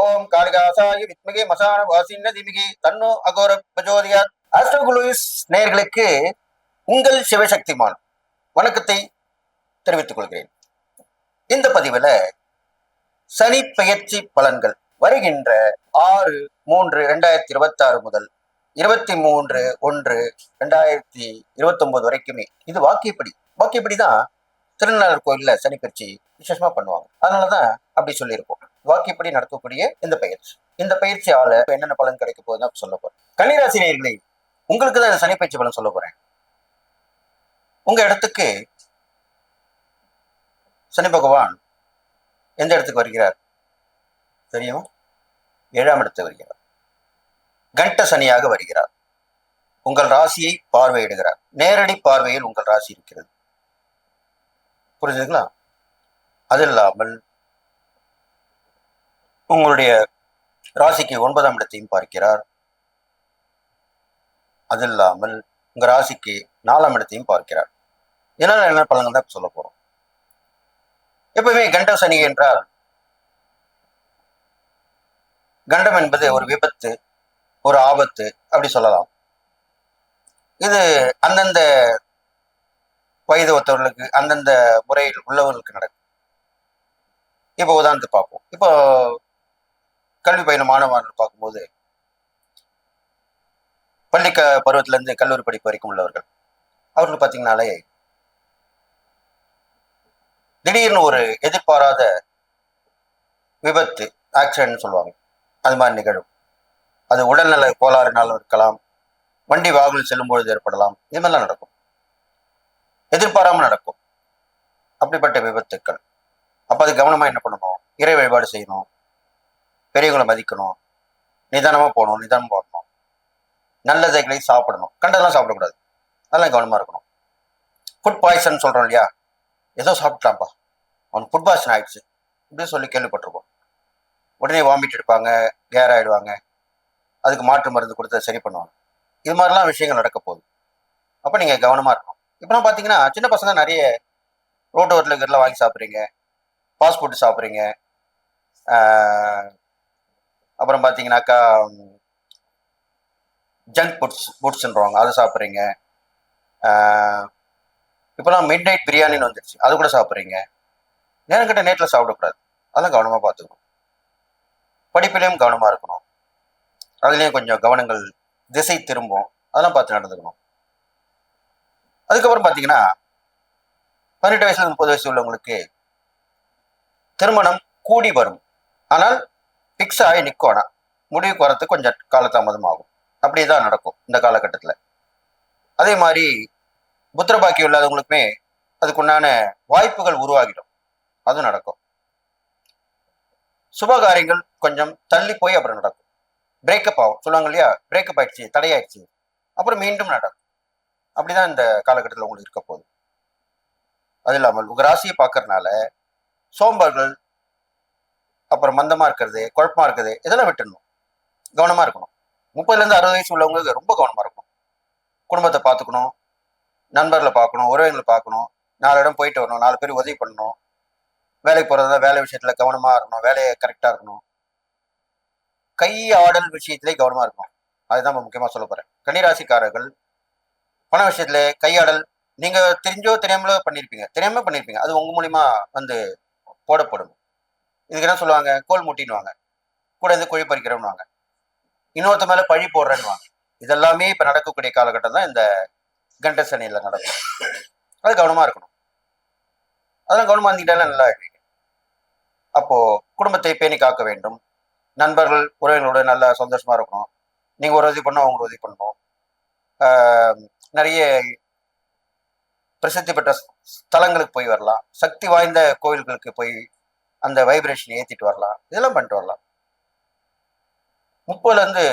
ஓம் காளிகாசாய வித்மகே மசான வாசின்ன திமிகி தன்னோ அகோர பிரஜோதியார். ஆஸ்ட்ரோகுலூஸ் நேயர்களுக்கு உங்கள் சிவசக்திமான் வணக்கத்தை தெரிவித்துக் கொள்கிறேன். இந்த பதிவுல சனி பெயர்ச்சி பலன்கள் வருகின்ற 6/3/2026 முதல் 23/1/2029 வரைக்குமே. இது வாக்கியப்படிதான் திருநள்ளாறு கோயில்ல சனி பயிற்சி விசேஷமா பண்ணுவாங்க. அதனாலதான் அப்படி சொல்லியிருப்போம். வாக்கியப்படி நடக்கக்கூடிய இந்த பயிற்சியால என்னென்ன பலன் கிடைக்க போகுதுன்னு சொல்ல போறேன். கன்னிராசி நேயர்களே, உங்களுக்கு தான் இந்த சனி பயிற்சி பலன் சொல்ல போறேன். உங்க இடத்துக்கு சனி பகவான் எந்த இடத்துக்கு வருகிறார் தெரியுமா? 7ஆம் இடத்துக்கு வருகிறார். கண்ட சனியாக வருகிறார். உங்கள் ராசியை பார்வையிடுகிறார். நேரடி பார்வையில் உங்கள் ராசி இருக்கிறது. புரிஞ்சுதுங்களா? அது இல்லாமல் உங்களுடைய ராசிக்கு 9ஆம் இடத்தையும் பார்க்கிறார். அது இல்லாமல் உங்க ராசிக்கு 4ஆம் இடத்தையும் பார்க்கிறார். இதனால என்ன பலன்கள் தான் சொல்ல போறோம். எப்பவுமே கண்ட சனி என்றால், கண்டம் என்பது ஒரு விபத்து, ஒரு ஆபத்து அப்படி சொல்லலாம். இது அந்தந்த வயது ஒத்தவர்களுக்கு அந்தந்த முறையில் உள்ளவர்களுக்கு நடக்கும். இப்போ உதாரணத்துக்கு பார்ப்போம். இப்போ கல்வி பயிலும் மாணவர்கள் பார்க்கும்போது, பள்ளி பருவத்திலிருந்து கல்லூரி படிப்பு வரைக்கும் உள்ளவர்கள், அவர்கள் பார்த்தீங்கன்னாலே திடீர்னு ஒரு எதிர்பாராத விபத்து, ஆக்சிடென்ட் சொல்லுவாங்க, அது மாதிரி நிகழும். அது உடல்நல கோளாறுனாலும் இருக்கலாம், வண்டி வாகனம் செல்லும் பொழுது ஏற்படலாம். இது மாதிரிலாம் நடக்கும், எதிர்பாராமல் நடக்கும் அப்படிப்பட்ட விபத்துக்கள். அப்ப அது கவனமா என்ன பண்ணணும்? இறை வழிபாடு செய்யணும், பெரியவங்களை மதிக்கணும், நிதானமா போகணும், நிதானம் போடணும், நல்லதைகளை சாப்பிடணும், கண்டதெல்லாம் சாப்பிடக்கூடாது, அதெல்லாம் கவனமா இருக்கணும். ஃபுட் பாய்சன் சொல்றோம் இல்லையா, ஏதோ சாப்பிட்டான்ப்பா, அவனுக்கு ஃபுட் பாய்சன் ஆயிடுச்சு இப்படின்னு சொல்லி கேள்விப்பட்டிருப்போம். உடனே வாமிட் எடுப்பாங்க, கேர் ஆயிடுவாங்க, அதுக்கு மாற்று மருந்து கொடுத்து சரி பண்ணுவாங்க. இது மாதிரிலாம் விஷயங்கள் நடக்க போகுது. அப்ப நீங்க கவனமா இருக்கணும். இப்பெல்லாம் பாத்தீங்கன்னா சின்ன பசங்க நிறைய ரோட்டு ஓரத்துல இருக்கிறதெல்லாம் வாங்கி சாப்பிட்றீங்க, ஃபாஸ்ட் ஃபுட் சாப்பிட்றீங்க. அப்புறம் பார்த்தீங்கன்னாக்கா ஜங்க் ஃபுட்ஸ்ன்றவாங்க, அதை சாப்பிட்றீங்க. இப்போலாம் மிட் நைட் பிரியாணின்னு வந்துடுச்சு, அது கூட சாப்பிட்றீங்க. நேரம் கிட்ட நேட்டில் சாப்பிடக்கூடாது, அதெல்லாம் கவனமாக பார்த்துக்கணும். படிப்பிலையும் கவனமாக இருக்கணும், அதுலேயும் கொஞ்சம் கவனங்கள் திசை திரும்பும், அதெல்லாம் பார்த்து நடந்துக்கணும். அதுக்கப்புறம் பார்த்தீங்கன்னா 18 வயசுல 30 வயசு உள்ளவங்களுக்கு திருமணம் கூடி வரும். ஆனால் ஃபிக்ஸ் ஆகி நிற்கும். ஆனால் முடிவுக்கு வரத்துக்கு கொஞ்சம் காலதாமதம் ஆகும். அப்படிதான் நடக்கும் இந்த காலகட்டத்தில். அதே மாதிரி புத்திர பாக்கியம் இல்லாதவங்களுக்குமே அதுக்குண்டான வாய்ப்புகள் உருவாகிடும், அதுவும் நடக்கும். சுபகாரியங்கள் கொஞ்சம் தள்ளி போய் அப்புறம் நடக்கும். பிரேக்கப் ஆகும் சொல்லுவாங்க இல்லையா, பிரேக்கப் ஆயிடுச்சு, தடையாயிடுச்சு, அப்புறம் மீண்டும் நடக்கும். அப்படிதான் இந்த காலகட்டத்தில் உங்களுக்கு இருக்க போகுது. அது இல்லாமல் உங்க ராசியை பார்க்கறதுனால சோம்பர்கள், அப்புறம் மந்தமா இருக்கிறது, குழப்பமா இருக்குது, இதெல்லாம் விட்டுடணும், கவனமா இருக்கணும். 30லேருந்து 60 வயசு உள்ளவங்களுக்கு ரொம்ப கவனமா இருக்கணும். குடும்பத்தை பார்த்துக்கணும், நண்பர்களை பார்க்கணும், உறவினர்களை பார்க்கணும், 4 இடம் போயிட்டு வரணும், 4 பேர் உதவி பண்ணணும், வேலைக்கு போறதா வேலை விஷயத்துல கவனமா இருக்கணும், வேலையை கரெக்டா இருக்கணும், கை ஆடல் விஷயத்திலே கவனமா இருக்கணும். அதுதான் முக்கியமா சொல்ல போறேன். கன்னிராசிக்காரர்கள் பண விஷயத்துல கையாடல், நீங்க தெரிஞ்சோ தெரியாமலோ பண்ணிருப்பீங்க, அது உங்க மூலியமா வந்து போடப்படும். இதுக்கு என்ன சொல்லுவாங்க? கோல் முட்டின்னுவாங்க, கூட இருந்து குழி பறிக்கிறோம்னுவாங்க, இன்னொருத்த மேல பழி போடுறேன்னுவாங்க. இதெல்லாமே இப்ப நடக்கக்கூடிய காலகட்டம் தான் இந்த கண்ட சனியில நடக்கும். அது கவனமா இருக்கணும். அதெல்லாம் கவனமா இருந்துக்கிட்டாலும் நல்லா இருக்கீங்க. அப்போ குடும்பத்தை பேணி காக்க வேண்டும், நண்பர்கள் உறவினர்களோட நல்லா சந்தோஷமா இருக்கணும். நீங்க ஒரு உதவி பண்ணணும், அவங்க உதவி பண்ணணும். நிறைய பிரசித்தி பெற்ற ஸ்தலங்களுக்கு போய் வரலாம், சக்தி வாய்ந்த கோவில்களுக்கு போய் அந்த வைப்ரேஷன் ஏற்றிட்டு வரலாம், இதெல்லாம் பண்ணிட்டு வரலாம். 30லேருந்து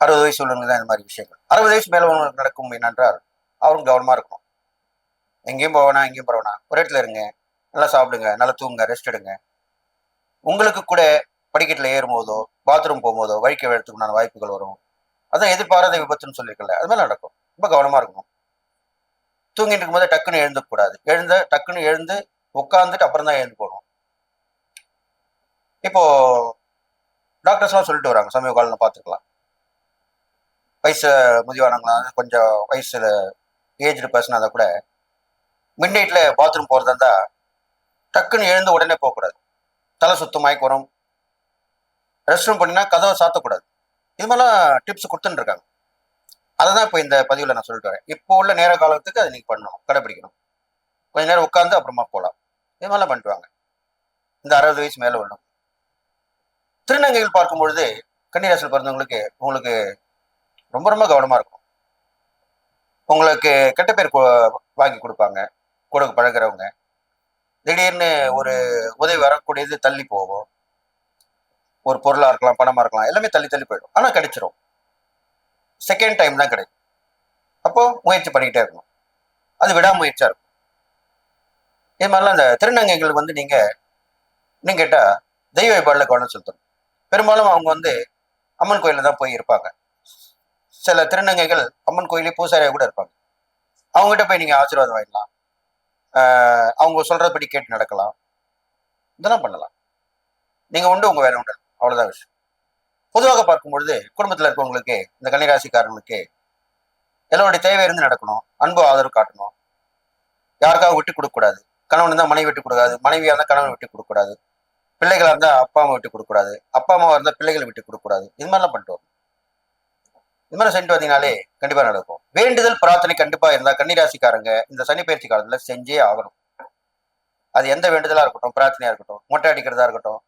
60 வயசு உள்ளவங்க தான் இந்த மாதிரி விஷயங்கள். 60 வயசு மேல நடக்கும் என்னென்றால் அவரும் கவனமா இருக்கணும். எங்கேயும் போவேனா, எங்கேயும் போவேனா, ஒரு இடத்துல இருங்க, நல்லா சாப்பிடுங்க, நல்லா தூங்குங்க, ரெஸ்ட் எடுங்க. உங்களுக்கு கூட படிக்கட்டில் ஏறும்போதோ பாத்ரூம் போகும்போதோ வழிக்க எடுத்துக்கணும்னு வாய்ப்புகள் வரும். அதான் எதிர்பாராத விபத்துன்னு சொல்லியிருக்கல, அது மாதிரி நடக்கும். ரொம்ப கவனமா இருக்கணும். தூங்கிட்டு இருக்கும் போது டக்குன்னு எழுந்துக்க கூடாது, டக்குன்னு எழுந்து உட்காந்துட்டு அப்புறம் தான் எழுந்து போகணும். இப்போ டாக்டர்ஸ்லாம் சொல்லிட்டு வராங்க, சமீப காலம் பார்த்துக்கலாம். வயசு முதியவானவங்களா கொஞ்சம் வயசுல ஏஜ்டு பர்சன் அதை கூட மிட் நைட்ல பாத்ரூம் போறதா இருந்தா டக்குன்னு எழுந்து உடனே போகக்கூடாது. தலை சுத்தம், மயக்கம் வரும். ரெஸ்ட் ரூம் பண்ணினா கதவை சாத்தக்கூடாது. இது மாதிரிலாம் டிப்ஸ் கொடுத்துட்டு இருக்காங்க. அதை தான் இப்போ இந்த பதிவில் நான் சொல்லிட்டு வரேன். இப்போ உள்ள நேர காலத்துக்கு அதை நீங்கள் பண்ணணும், கடைபிடிக்கணும். கொஞ்ச நேரம் உட்காந்து அப்புறமா போகலாம். இது மாதிரிலாம் பண்ணிட்டு வாங்க. இந்த 60 வயசு மேலே உள்ளவங்க திருநங்கைகள் பார்க்கும்பொழுது கன்னிராசியில் பிறந்தவங்களுக்கு உங்களுக்கு ரொம்ப ரொம்ப கவனமா இருக்கும். உங்களுக்கு கெட்ட பேர் வாங்கி கொடுப்பாங்க. கூட பழகிறவங்க திடீர்னு ஒரு உதவி வரக்கூடியது தள்ளி போகும். ஒரு பொருளா இருக்கலாம், பணமா இருக்கலாம், எல்லாமே தள்ளி தள்ளி போயிடும். ஆனா கிடைச்சிரும். செகண்ட் டைம் தான் கிடைக்கும். அப்போ முயற்சி பண்ணிக்கிட்டே இருக்கணும். அது விடாமுயற்சியா இருக்கும். இது மாதிரிலாம் இந்த திருநங்கைகள் நீங்க நீங்க கேட்டா தெய்வ வழிபாடுல கவனம் செலுத்தணும். பெரும்பாலும் அவங்க அம்மன் கோயில தான் போய் இருப்பாங்க. சில திருநங்கைகள் அம்மன் கோயிலே பூசாரியா கூட இருப்பாங்க. அவங்ககிட்ட போய் நீங்க ஆசீர்வாதம் வாங்கிடலாம். அவங்க சொல்றபடி கேட்டு நடக்கலாம். இதெல்லாம் பண்ணலாம். நீங்க உண்டு, உங்க வேலை உண்டு. அவ்வளவுதான் விஷயம். பொதுவாக பார்க்கும்பொழுது குடும்பத்தில் இருக்கவங்களுக்கு, இந்த கன்னிராசிக்காரங்களுக்கு எல்லோருடைய தேவை இருந்து நடக்கணும். அன்பு ஆதரவு காட்டணும். யாருக்காக விட்டு கொடுக்க கூடாது. கணவன் இருந்தால் மனைவி விட்டு கொடுக்காது, மனைவியா இருந்தால் கணவன் விட்டு கொடுக்க கூடாது, பிள்ளைகளா இருந்தால் அப்பா அம்மா விட்டு கொடுக்க கூடாது, அப்பா அம்மாவா இருந்தால் பிள்ளைகளை விட்டு கொடுக்க கூடாது. இது மாதிரிலாம் பண்ணிட்டு வரும். இது மாதிரி செஞ்சு வந்தீங்கனாலே கண்டிப்பா நடக்கும். வேண்டுதல் பிரார்த்தனை கண்டிப்பா இருந்தா கன்னிராசிக்காரங்க இந்த சனி பயிற்சி காலத்துல செஞ்சே ஆகணும். அது எந்த வேண்டுதலா இருக்கட்டும், பிரார்த்தனையா இருக்கட்டும், மொட்டை அடிக்கிறதா இருக்கட்டும்,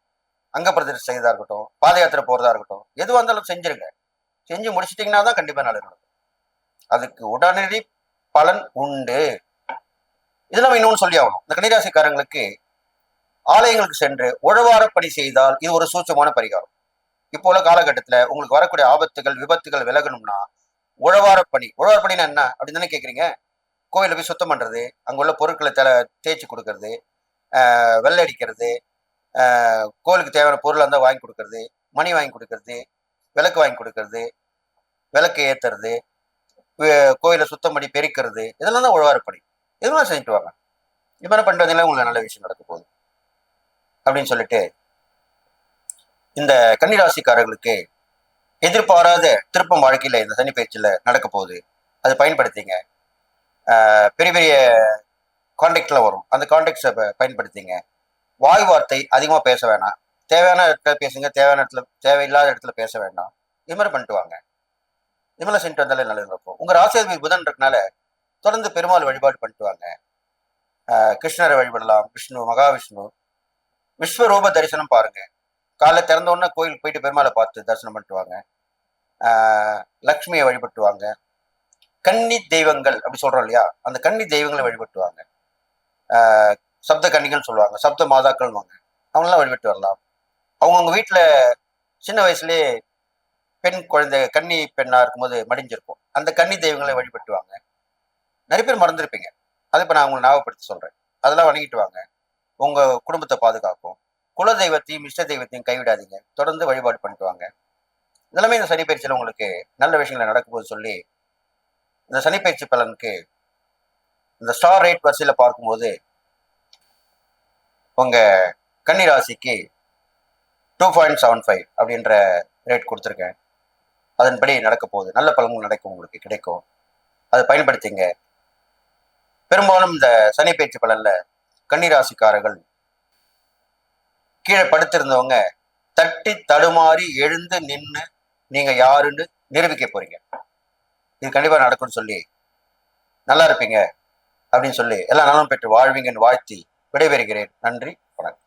அங்க பிரதிஷ்டை செய்யறதா இருக்கட்டும், பாத யாத்திரை போறதா இருக்கட்டும், எதுவாக இருந்தாலும் செஞ்சிருங்க. செஞ்சு முடிச்சிட்டீங்கன்னா தான் கண்டிப்பா நல்லது நடக்கும். அதுக்கு உடனடி பலன் உண்டு. இதெல்லாம் இன்னொன்னு சொல்லி ஆகணும். இந்த கன்னிராசிக்காரங்களுக்கு ஆலயங்களுக்கு சென்று உழவார பணி செய்தால் இது ஒரு சூட்சமான பரிகாரம். இப்போ உள்ள காலகட்டத்துல உங்களுக்கு வரக்கூடிய ஆபத்துகள், விபத்துகள் விலகணும்னா உழவார பணி. உழவார பணினா என்ன அப்படின்னு தானே கேட்குறீங்க? கோயில போய் சுத்தம் பண்றது, அங்க உள்ள பொருட்களை தேய்ச்சி கொடுக்கறது, வெள்ளை அடிக்கிறது, கோயிலுக்கு தேவையான பொருள் இருந்தால் வாங்கி கொடுக்கறது, மணி வாங்கி கொடுக்கறது, விளக்கு வாங்கி கொடுக்கறது, விளக்கு ஏத்துறது, கோயிலை சுத்தம் பண்ணி பெருக்கிறது, இதெல்லாம் தான் உழவார பணி. இதெல்லாம் செஞ்சுட்டு வாங்க. இது மாதிரி பண்றதுல உங்களுக்கு நல்ல விஷயம் நடக்க போகுது அப்படின்னு சொல்லிட்டு, இந்த கன்னிராசிக்காரர்களுக்கு எதிர்பாராத திருப்பம் வாழ்க்கையில இந்த சனி பயிற்சியில நடக்க போகுது. அதை பயன்படுத்திங்க. பெரிய பெரிய கான்டாக்ட்ல வரும். அந்த கான்டாக்ட்ஸை பயன்படுத்திங்க. வாய் வார்த்தை அதிகமா பேச வேணாம். தேவையான இடத்துல பேசுங்க, தேவையான இடத்துல தேவையில்லாத இடத்துல பேச வேண்டாம். இது மாதிரி பண்ணிட்டு வாங்க. இது மாதிரி செஞ்சுட்டு வந்தாலே நல்லது இருக்கும். உங்க ராசியாதிபதி புதன் இருக்கனால தொடர்ந்து பெருமாள் வழிபாடு பண்ணிட்டு வாங்க. கிருஷ்ணரை வழிபடலாம், விஷ்ணு, மகாவிஷ்ணு, விஸ்வரூப தரிசனம் பாருங்க. காலைல திறந்த உடனே கோயிலுக்கு போயிட்டு பெருமாளை பார்த்து தரிசனம் பண்ணிட்டு வாங்க. லக்ஷ்மியை வழிபட்டு வாங்க. கன்னி தெய்வங்கள் அப்படி சொல்றோம் இல்லையா, அந்த கன்னி தெய்வங்களை வழிபட்டு வாங்க. சப்த கன்னிகள் சொல்லுவாங்க, சப்த மாதாக்கள் வாங்க, அவங்களாம் வழிபட்டு வரலாம். அவங்கவுங்க வீட்டுல சின்ன வயசுலேயே பெண் குழந்தை கன்னி பெண்ணா இருக்கும்போது மடிஞ்சிருக்கும். அந்த கன்னி தெய்வங்களை வழிபட்டு வாங்க. நிறைய பேர் மறந்துருப்பீங்க. அதை இப்போ நான் உங்களை ஞாபகப்படுத்தி சொல்றேன். அதெல்லாம் வணங்கிட்டு வாங்க. உங்க குடும்பத்தை பாதுகாக்கும். குல தெய்வத்தையும் இஷ்ட தெய்வத்தையும் கைவிடாதீங்க. தொடர்ந்து வழிபாடு பண்ணிட்டு வாங்க. இதெல்லாமே இந்த சனி பயிற்சியில் உங்களுக்கு நல்ல விஷயங்களை நடக்கும்போது சொல்லி, இந்த சனி பயிற்சி பலனுக்கு இந்த ஸ்டார் ரேட் வரிசையில பார்க்கும்போது உங்க கன்னி ராசிக்கு 2.75 அப்படின்ற ரேட் கொடுத்துருக்கேன். அதன்படி நடக்க போகுது. நல்ல பலன்கள் நடக்கும், உங்களுக்கு கிடைக்கும். அதை பயன்படுத்திங்க. பெரும்பாலும் இந்த சனி பயிற்சி பலன்ல கன்னிராசிக்காரர்கள் கீழே படுத்திருந்தவங்க தட்டி தடுமாறி எழுந்து நின்று நீங்க யாருன்னு நிரூபிக்க போறீங்க. இது கண்டிப்பா நடக்கும்னு சொல்லி, நல்லா இருப்பீங்க அப்படின்னு சொல்லி, எல்லா நலமும் பெற்று வாழ்வீங்கன்னு வாழ்த்தி விடைபெறுகிறேன். நன்றி, வணக்கம்.